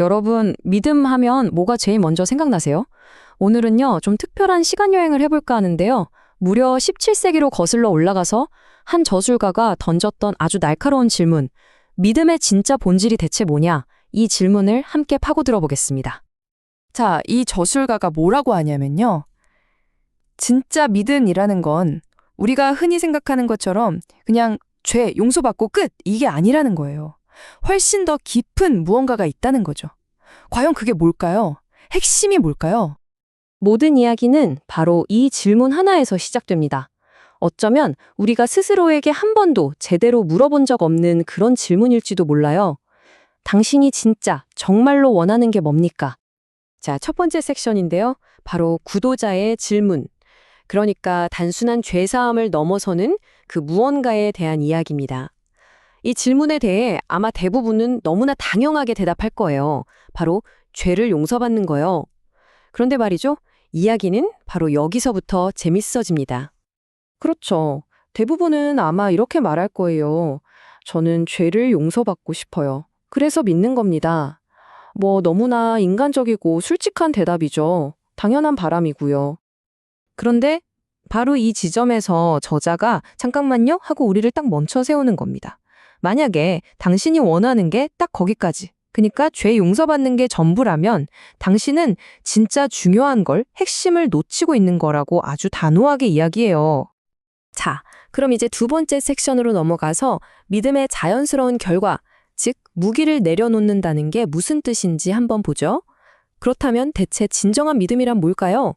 여러분, 믿음 하면 뭐가 제일 먼저 생각나세요? 오늘은요, 좀 특별한 시간 여행을 해볼까 하는데요. 무려 17세기로 거슬러 올라가서 한 저술가가 던졌던 아주 날카로운 질문, 믿음의 진짜 본질이 대체 뭐냐? 이 질문을 함께 파고들어 보겠습니다. 자, 이 저술가가 뭐라고 하냐면요. 진짜 믿음이라는 건 우리가 흔히 생각하는 것처럼 그냥 죄 용서받고 끝! 이게 아니라는 거예요. 훨씬 더 깊은 무언가가 있다는 거죠. 과연 그게 뭘까요? 핵심이 뭘까요? 모든 이야기는 바로 이 질문 하나에서 시작됩니다. 어쩌면 우리가 스스로에게 한 번도 제대로 물어본 적 없는 그런 질문일지도 몰라요. 당신이 진짜 정말로 원하는 게 뭡니까? 자, 첫 번째 섹션인데요. 바로 구도자의 질문. 그러니까 단순한 죄사함을 넘어서는 그 무언가에 대한 이야기입니다. 이 질문에 대해 아마 대부분은 너무나 당연하게 대답할 거예요. 바로 죄를 용서받는 거요. 그런데 말이죠. 이야기는 바로 여기서부터 재밌어집니다. 그렇죠. 대부분은 아마 이렇게 말할 거예요. 저는 죄를 용서받고 싶어요. 그래서 믿는 겁니다. 너무나 인간적이고 솔직한 대답이죠. 당연한 바람이고요. 그런데 바로 이 지점에서 저자가 잠깐만요 하고 우리를 딱 멈춰 세우는 겁니다. 만약에 당신이 원하는 게 딱 거기까지, 그러니까 죄 용서받는 게 전부라면 당신은 진짜 중요한 걸, 핵심을 놓치고 있는 거라고 아주 단호하게 이야기해요. 자, 그럼 이제 두 번째 섹션으로 넘어가서 믿음의 자연스러운 결과, 즉 무기를 내려놓는다는 게 무슨 뜻인지 한번 보죠. 그렇다면 대체 진정한 믿음이란 뭘까요?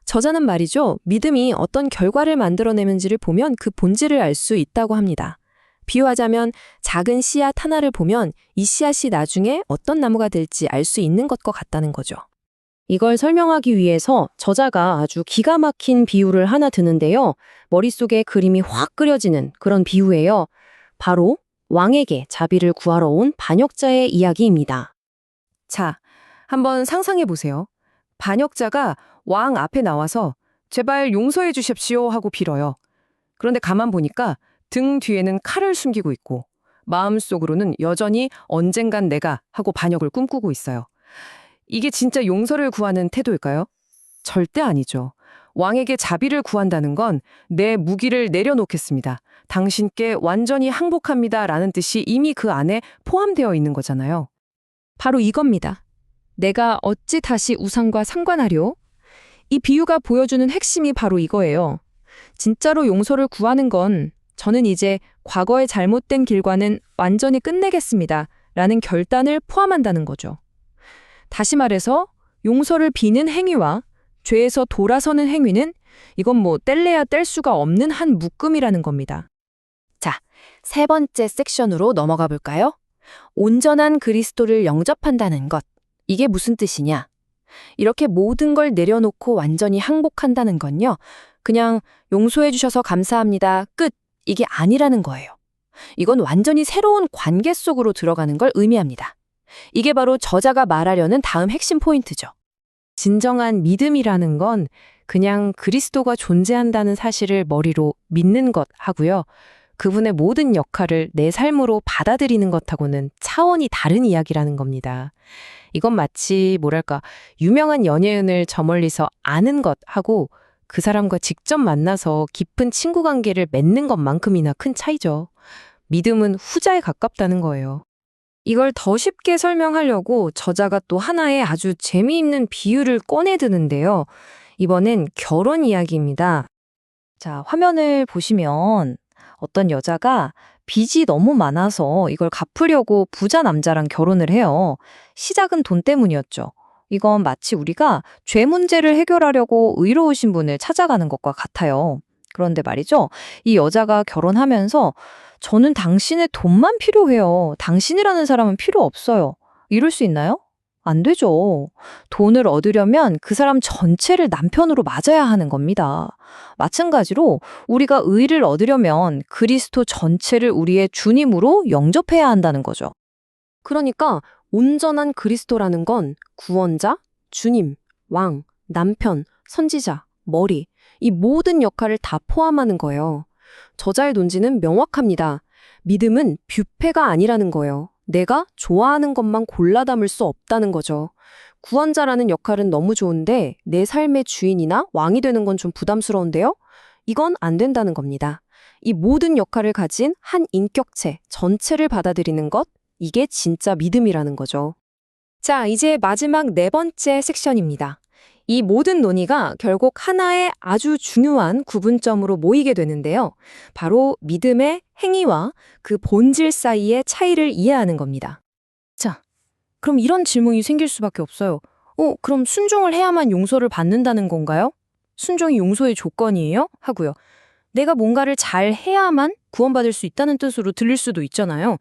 저자는 말이죠. 믿음이 어떤 결과를 만들어내는지를 보면 그 본질을 알 수 있다고 합니다. 비유하자면 작은 씨앗 하나를 보면 이 씨앗이 나중에 어떤 나무가 될지 알 수 있는 것과 같다는 거죠. 이걸 설명하기 위해서 저자가 아주 기가 막힌 비유를 하나 드는데요. 머릿속에 그림이 확 그려지는 그런 비유예요. 바로 왕에게 자비를 구하러 온 반역자의 이야기입니다. 자, 한번 상상해 보세요. 반역자가 왕 앞에 나와서 제발 용서해 주십시오 하고 빌어요. 그런데 가만 보니까 등 뒤에는 칼을 숨기고 있고 마음속으로는 여전히 언젠간 내가 하고 반역을 꿈꾸고 있어요. 이게 진짜 용서를 구하는 태도일까요? 절대 아니죠. 왕에게 자비를 구한다는 건 내 무기를 내려놓겠습니다. 당신께 완전히 항복합니다 라는 뜻이 이미 그 안에 포함되어 있는 거잖아요. 바로 이겁니다. 내가 어찌 다시 우상과 상관하려? 이 비유가 보여주는 핵심이 바로 이거예요. 진짜로 용서를 구하는 건 저는 이제 과거의 잘못된 길과는 완전히 끝내겠습니다 라는 결단을 포함한다는 거죠. 다시 말해서 용서를 비는 행위와 죄에서 돌아서는 행위는 이건 뗄래야 뗄 수가 없는 한 묶음이라는 겁니다. 자, 세 번째 섹션으로 넘어가 볼까요? 온전한 그리스도를 영접한다는 것. 이게 무슨 뜻이냐? 이렇게 모든 걸 내려놓고 완전히 항복한다는 건요. 그냥 용서해 주셔서 감사합니다. 끝. 이게 아니라는 거예요. 이건 완전히 새로운 관계 속으로 들어가는 걸 의미합니다. 이게 바로 저자가 말하려는 다음 핵심 포인트죠. 진정한 믿음이라는 건 그냥 그리스도가 존재한다는 사실을 머리로 믿는 것 하고요. 그분의 모든 역할을 내 삶으로 받아들이는 것하고는 차원이 다른 이야기라는 겁니다. 이건 마치 유명한 연예인을 저 멀리서 아는 것하고 그 사람과 직접 만나서 깊은 친구 관계를 맺는 것만큼이나 큰 차이죠. 믿음은 후자에 가깝다는 거예요. 이걸 더 쉽게 설명하려고 저자가 또 하나의 아주 재미있는 비유를 꺼내드는데요. 이번엔 결혼 이야기입니다. 자, 화면을 보시면 어떤 여자가 빚이 너무 많아서 이걸 갚으려고 부자 남자랑 결혼을 해요. 시작은 돈 때문이었죠. 이건 마치 우리가 죄 문제를 해결하려고 의로우신 분을 찾아가는 것과 같아요. 그런데 말이죠. 이 여자가 결혼하면서 저는 당신의 돈만 필요해요. 당신이라는 사람은 필요 없어요. 이럴 수 있나요? 안 되죠. 돈을 얻으려면 그 사람 전체를 남편으로 맞아야 하는 겁니다. 마찬가지로 우리가 의를 얻으려면 그리스도 전체를 우리의 주님으로 영접해야 한다는 거죠. 그러니까 온전한 그리스도라는 건 구원자, 주님, 왕, 남편, 선지자, 머리, 이 모든 역할을 다 포함하는 거예요. 저자의 논지는 명확합니다. 믿음은 뷔페가 아니라는 거예요. 내가 좋아하는 것만 골라 담을 수 없다는 거죠. 구원자라는 역할은 너무 좋은데 내 삶의 주인이나 왕이 되는 건 좀 부담스러운데요? 이건 안 된다는 겁니다. 이 모든 역할을 가진 한 인격체 전체를 받아들이는 것, 이게 진짜 믿음이라는 거죠. 자, 이제 마지막 네 번째 섹션입니다. 이 모든 논의가 결국 하나의 아주 중요한 구분점으로 모이게 되는데요. 바로 믿음의 행위와 그 본질 사이의 차이를 이해하는 겁니다. 자, 그럼 이런 질문이 생길 수밖에 없어요. 그럼 순종을 해야만 용서를 받는다는 건가요? 순종이 용서의 조건이에요? 하고요. 내가 뭔가를 잘 해야만 구원받을 수 있다는 뜻으로 들릴 수도 있잖아요.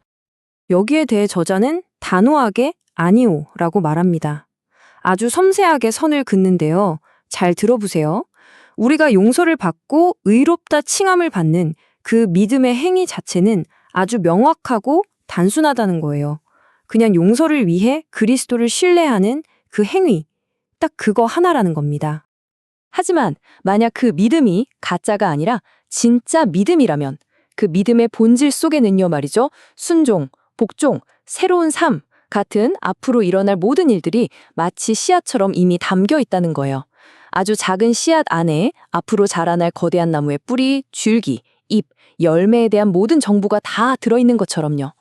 여기에 대해 저자는 단호하게 아니오라고 말합니다. 아주 섬세하게 선을 긋는데요. 잘 들어보세요. 우리가 용서를 받고 의롭다 칭함을 받는 그 믿음의 행위 자체는 아주 명확하고 단순하다는 거예요. 그냥 용서를 위해 그리스도를 신뢰하는 그 행위, 딱 그거 하나라는 겁니다. 하지만 만약 그 믿음이 가짜가 아니라 진짜 믿음이라면 그 믿음의 본질 속에는요 말이죠. 순종, 복종, 새로운 삶 같은 앞으로 일어날 모든 일들이 마치 씨앗처럼 이미 담겨 있다는 거예요. 아주 작은 씨앗 안에 앞으로 자라날 거대한 나무의 뿌리, 줄기, 잎, 열매에 대한 모든 정보가 다 들어있는 것처럼요.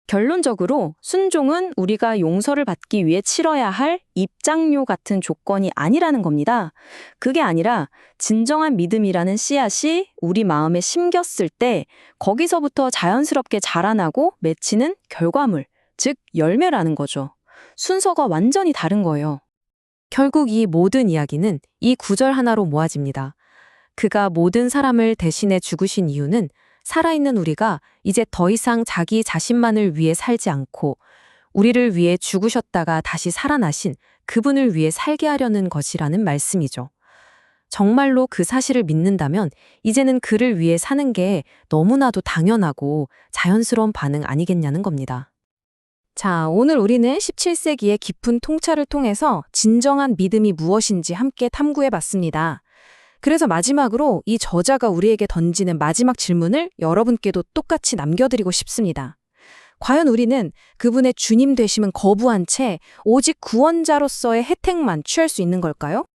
결론적으로 순종은 우리가 용서를 받기 위해 치러야 할 입장료 같은 조건이 아니라는 겁니다. 그게 아니라 진정한 믿음이라는 씨앗이 우리 마음에 심겼을 때 거기서부터 자연스럽게 자라나고 맺히는 결과물, 즉 열매라는 거죠. 순서가 완전히 다른 거예요. 결국 이 모든 이야기는 이 구절 하나로 모아집니다. 그가 모든 사람을 대신해 죽으신 이유는 살아있는 우리가 이제 더 이상 자기 자신만을 위해 살지 않고 우리를 위해 죽으셨다가 다시 살아나신 그분을 위해 살게 하려는 것이라는 말씀이죠. 정말로 그 사실을 믿는다면 이제는 그를 위해 사는 게 너무나도 당연하고 자연스러운 반응 아니겠냐는 겁니다. 자, 오늘 우리는 17세기의 깊은 통찰을 통해서 진정한 믿음이 무엇인지 함께 탐구해 봤습니다. 그래서 마지막으로 이 저자가 우리에게 던지는 마지막 질문을 여러분께도 똑같이 남겨드리고 싶습니다. 과연 우리는 그분의 주님 되심은 거부한 채 오직 구원자로서의 혜택만 취할 수 있는 걸까요?